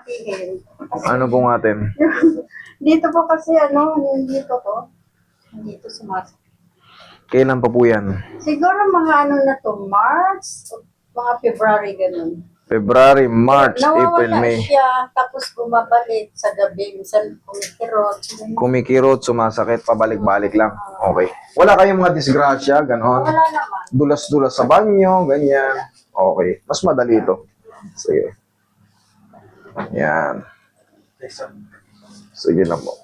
sabihin. Ano pong atin? Dito po kasi yung dito ko. Dito sumasakit. Kailan pa po yan? Siguro mga na to, March, mga February, ganun. February, March, April, Nawawala May. siya, tapos bumabalik sa gabi, minsan kumikirot. Kumikirot, sumasakit, pabalik-balik lang. Okay. Wala kayong mga disgrasya, ganon. Wala naman. Dulas-dulas sa banyo, ganyan. Okay. Mas madali ito. Sige. Yan. Sige na po.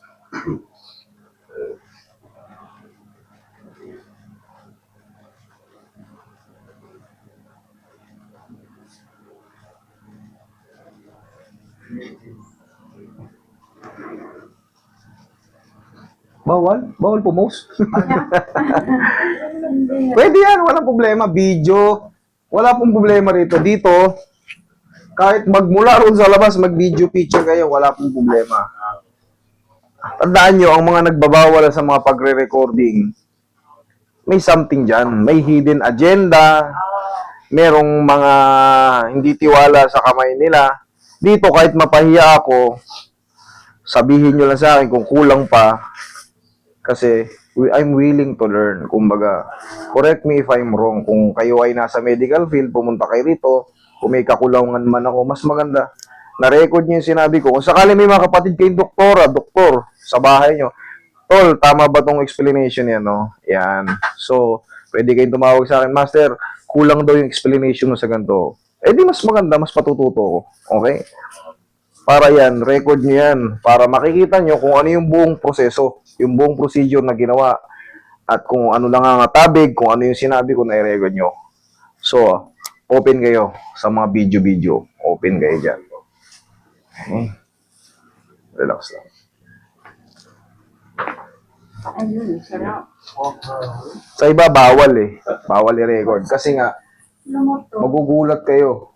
Bawal? Bawal pumost? Pwede yan, walang problema. Video, wala pong problema rito. Dito, kahit magmula ron sa labas, mag-video picture kayo, wala pong problema. Tandaan nyo, ang mga nagbabawal sa mga pagre-recording, may something dyan. May hidden agenda, merong mga hindi tiwala sa kamay nila. Dito, kahit mapahiya ako, sabihin nyo lang sa akin kung kulang pa, kasi I'm willing to learn. Kumbaga, correct me if I'm wrong. Kung kayo ay nasa medical field, pumunta kayo rito, kung may kakulangan man ako, mas maganda. Na-record nyo yung sinabi ko. Kung sakali may mga kapatid kayong doktor, sa bahay nyo, tol, tama ba tong explanation yan, no? Yan. So, pwede kayong tumawag sa akin, Master, kulang daw yung explanation mo sa ganito. Eh di mas maganda, mas patututo ko. Okay? Para yan, record nyo yan. Para makikita nyo kung ano yung buong proseso, yung buong procedure na ginawa, at kung ano lang ang tabig, kung ano yung sinabi ko na i-record nyo. So, open kayo sa mga video-video. Open kayo dyan. Okay. Relax lang. Ayun, sarap. Sa iba, bawal eh. Bawal i-record. Kasi nga, Lumoto. magugulat kayo.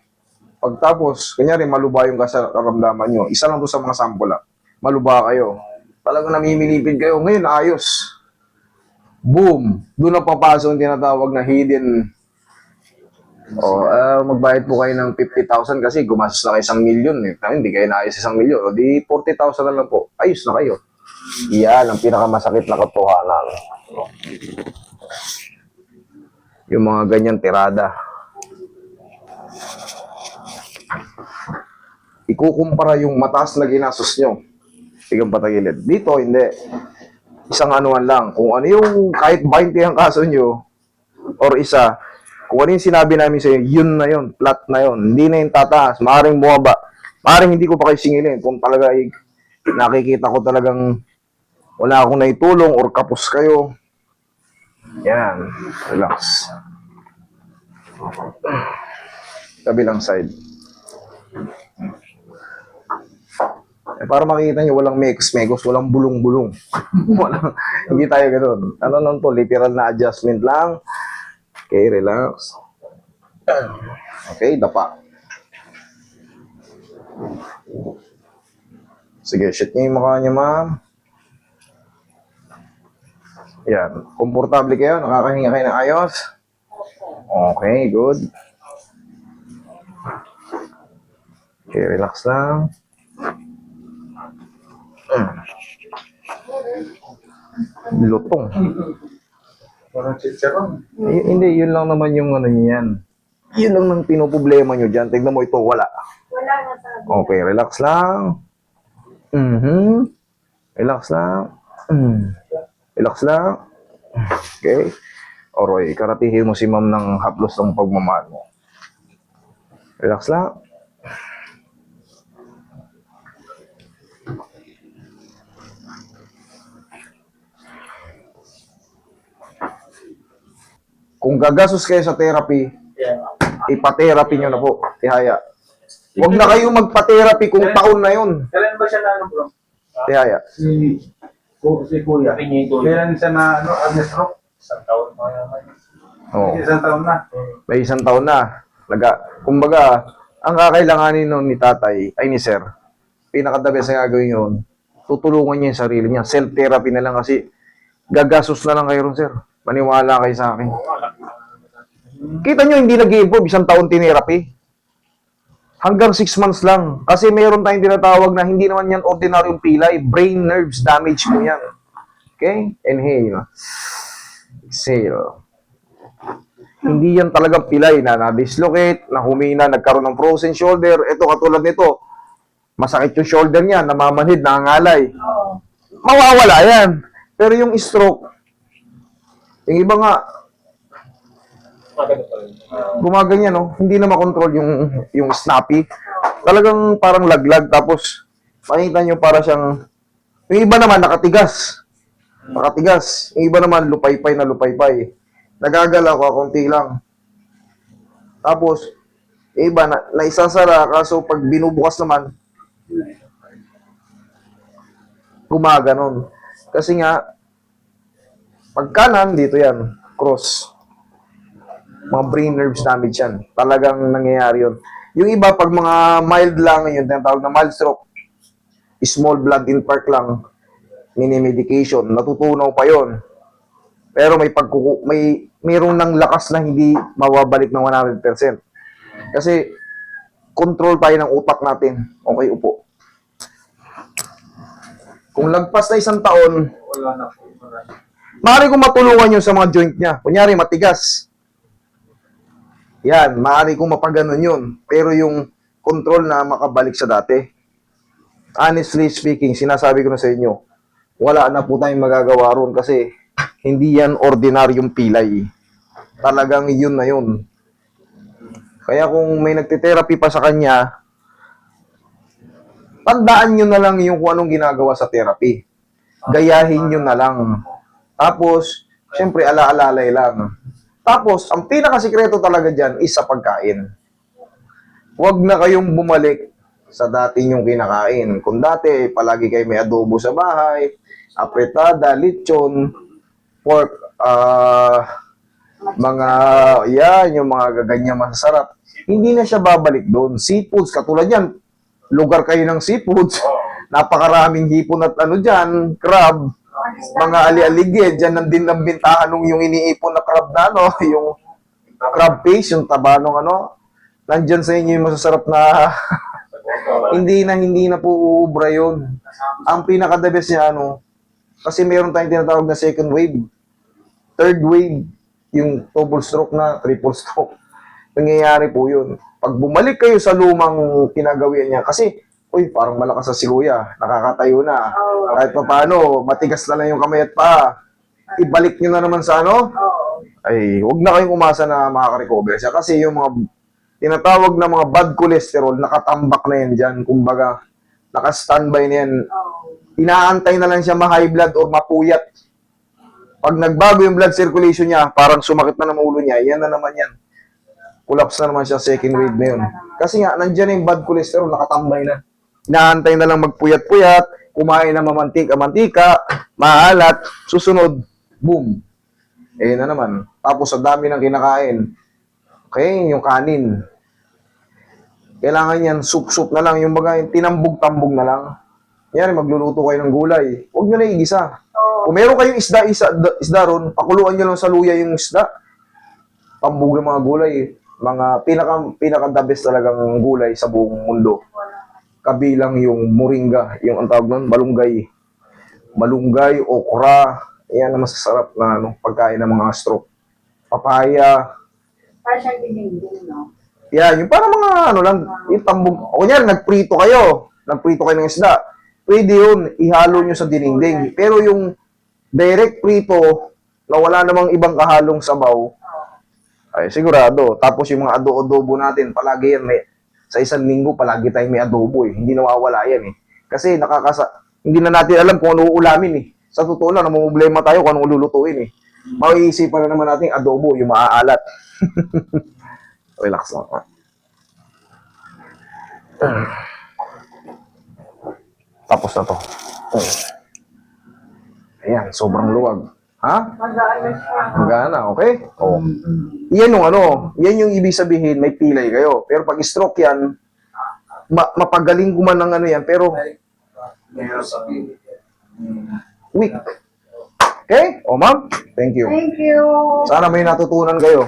Pagtapos, kanyari maluba yung karamdaman nyo. Isa lang to sa mga sample lang. Maluba kayo. Talagang namimilipid kayo. Ngayon, ayos. Boom! Doon na papasok yung tinatawag na hidden. Magbayad po kayo ng 50,000 kasi gumastos na kayo 1,000,000 eh. Hindi kayo naayos 1,000,000. O di 40,000 na lang po. Ayos na kayo. Iyan ang pinakamasakit na katotohanan. Yung mga ganyan tirada. Ikukumpara yung mataas na ginastos nyo. Bigang patagilid. Dito, hindi. Isang anuan lang. Kung ano yung kahit 20 ang kaso nyo, or isa, kung ano yung sinabi namin sa yun na yun, flat na yun. Hindi na yung tataas. Maaring bumaba. Maaring hindi ko pa kayo singilin. Kung talaga nakikita ko talagang wala akong naitulong or kapos kayo. Yan. Relax. Kabilang side. Para makikita nyo, walang mekos-mekos, walang bulong-bulong. Hindi tayo ganoon. Ano lang to, literal na adjustment lang. Okay, relax. Okay, dapa. Sige, shit nyo yung mukha nyo, ma'am. Yan. Komportable kayo? Nakakahinga kayo ng ayos? Okay, good. Okay, relax lang. Lutong. Parang chicharon. Hindi, yun lang naman yung ano niyan. Yun lang nang pinoproblema nyo dyan. Tignan mo ito, wala. Wala na sabi. Okay, relax lang. Relax lang. Relax lang. Okay. Oroy, karatihin mo si ma'am ng haplos ng pagmamahal mo. Relax lang. Kung gagastos kayo sa therapy, ipa-therapy nyo na po, tihaya. Huwag na kayo magpa-therapy kung taon na yun. Kailan ba siya na ano bro? Tihaya. Si Kuya. Kailan siya na stroke? Isang taon mo naman. Oo. Isang taon na. May isang taon na. Kumbaga, ang kakailanganin nun ni tatay, ay ni sir, pinaka-the best na gagawin yun, tutulungan niya yung sarili niya. Self-therapy na lang kasi gagastos na lang kayo ron, sir. Maniwala kayo sa akin. Kita nyo, hindi nag-i-improve, isang taon tinerapi. hanggang 6 months lang. Kasi meron tayong tinatawag na hindi naman yan ordinaryong pilay. Brain nerves damage mo yan. Okay? Inhale. Exhale. Hindi yan talagang pilay na na-dislocate, na humina, nagkaroon ng frozen shoulder. Ito, katulad nito, masakit yung shoulder niya, namamanhid, nangangalay. Oo. Mawawala yan. Pero yung stroke, yung iba nga, gumaganyan, no? Hindi na makontrol yung snappy. Talagang parang laglag, tapos makikita nyo para siyang, yung iba naman nakatigas. Nakatigas. Yung iba naman lupaypay na lupaypay. Nagagalaw ka, konti lang. Tapos, yung iba na isasara, kaso pag binubukas naman, gumaganon. Kasi nga, pag kanan, dito yan, cross. Mga brain nerves damage yan. Talagang nangyayari yun. Yung iba, pag mga mild lang, yun, tinatawag na mild stroke, small blood infarct lang, mini-medication, natutunaw pa yon. Pero mayroong ng lakas na hindi mawabalik ng 100%. Kasi, control tayo ng utak natin. Okay, upo. Kung lagpas na 1 taon, Wala na po. maaari kong matulungan nyo sa mga joint niya. Kunyari, matigas. Yan, maaari kong mapaganon yun. Pero yung control na makabalik sa dati, honestly speaking, sinasabi ko na sa inyo, wala na po tayong magagawa ron kasi hindi yan ordinaryong pilay. Talagang yun na yun. Kaya kung may nagte-therapy pa sa kanya, tandaan nyo na lang yung kung anong ginagawa sa therapy. Gayahin nyo na lang. Tapos, syempre, ala-alalay lang. Tapos, ang pinakasikreto talaga dyan is sa pagkain. Huwag na kayong bumalik sa dati yung kinakain. Kung dati, palagi kayo may adobo sa bahay, apretada, lechon, pork, yung mga ganyan masasarap. Hindi na siya babalik doon. Seafoods, katulad yan, lugar kayo ng seafoods. Napakaraming hipon at dyan, crab, mga ali-aligid, dyan nandin ng bintahan nung yung iniipon na crab na, yung crab paste, yung taba nung nandyan sa inyo yung masasarap na, hindi na po uubra yun. Ang pinaka-the best niya, kasi meron tayong tinatawag na second wave, third wave, yung double stroke na, triple stroke. Nangyayari po yun. Pag bumalik kayo sa lumang kinagawian niya, kasi, parang malakas sa siluya, nakakatayo na. Kahit pa paano, matigas na lang yung kamay at paa. Ibalik nyo na naman sa ay, huwag na kayong umasa na makaka-recover siya. Kasi yung mga tinatawag na mga bad cholesterol, nakatambak na yan dyan. Kumbaga, naka-standby na yan. Inaantay na lang siya ma-high blood or mapuyat. Pag nagbago yung blood circulation niya, parang sumakit na ng ulo niya, yan na naman yan. Collapse na naman siya, second wave na yun. Kasi nga, nandiyan na yung bad cholesterol, nakatambay na. Inaantay na lang magpuyat-puyat, kumain ng mantika, maalat, susunod, boom. Na naman. Tapos sa dami ng kinakain, okay, yung kanin. Kailangan yan, soup-soup na lang, yung bagay, tinambog-tambog na lang. Yan, magluluto kayo ng gulay. Huwag nyo na igisa. Kung meron kayong isda ron, pakuluan nyo lang sa luya yung isda. Tambog ng mga gulay. Mga pinaka-the best talagang gulay sa buong mundo. Kabilang yung moringa, yung ang tawag nun, malunggay, okra, yan ang masasarap na pagkain ng mga stroke. Papaya. Parang siyang dinding, no? Yan, yung parang mga lang, yung tambog. O kunyari, nagprito kayo ng isda. Pwede yun, ihalo nyo sa dininding. Pero yung direct prito, na wala namang ibang kahalong sabaw, ay sigurado. Tapos yung mga adobo natin, palagi yan sa isang linggo, palagi tayong may adobo Hindi nawawala yan Kasi hindi na natin alam kung ano uulamin Sa totoo lang, namumblema tayo kung anong lulutuin Maiisipan na naman natin adobo, yung maaalat. Relax lang. Tapos na to. Ayan, sobrang luwag. Ha? Magaan na siya. Magana, okay? Oo. Yan yung yan yung ibig sabihin, may pilay kayo. Pero pag stroke yan, mapagaling ko man ng yan, pero weak. Okay? O ma'am, thank you. Thank you. Sana may natutunan kayo.